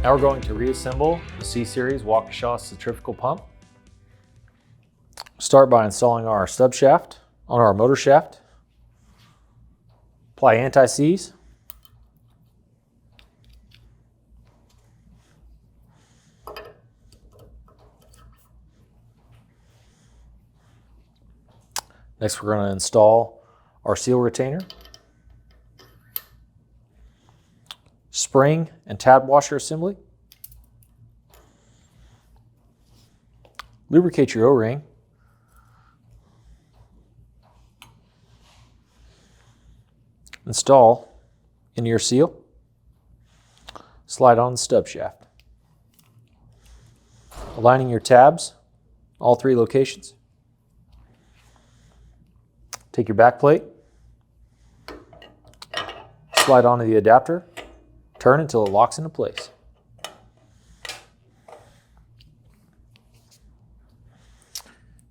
Now we're going to reassemble the C-Series Waukesha centrifugal pump. Start by installing our stub shaft on our motor shaft. Apply anti-seize. Next, we're going to install our seal retainer, spring and tab washer assembly. Lubricate your O-ring. Install into your seal. Slide on the stub shaft. Aligning your tabs, all 3 locations. Take your back plate, slide onto the adapter, turn until it locks into place.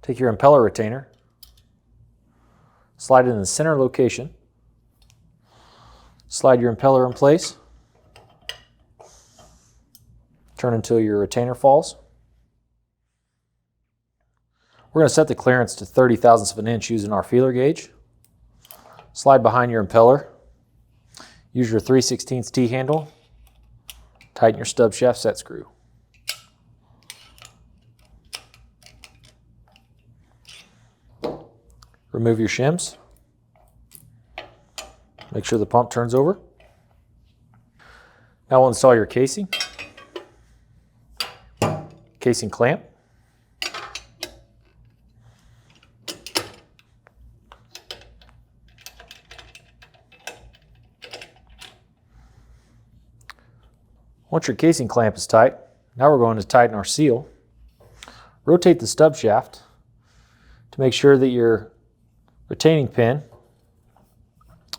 Take your impeller retainer, slide it in the center location, slide your impeller in place, turn until your retainer falls. We're going to set the clearance to 30 thousandths of an inch using our feeler gauge. Slide behind your impeller. Use your 3/16 T-handle. Tighten your stub shaft set screw. Remove your shims. Make sure the pump turns over. Now we'll install your casing. Casing clamp. Once your casing clamp is tight, now we're going to tighten our seal. Rotate the stub shaft to make sure that your retaining pin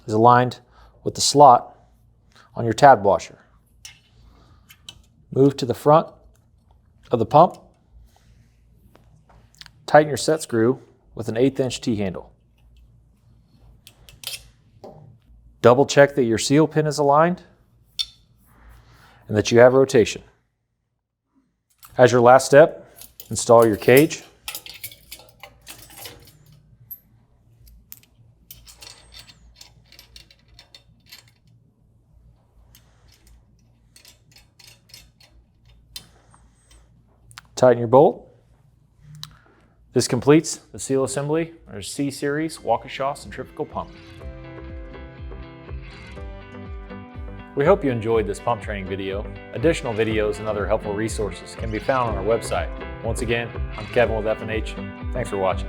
is aligned with the slot on your tab washer. Move to the front of the pump. Tighten your set screw with an 1/8 inch T-handle. Double check that your seal pin is aligned and that you have rotation. As your last step, install your cage. Tighten your bolt. This completes the seal assembly of our C-Series Waukesha centrifugal pump. We hope you enjoyed this pump training video. Additional videos and other helpful resources can be found on our website. Once again, I'm Kevin with F&H. Thanks for watching.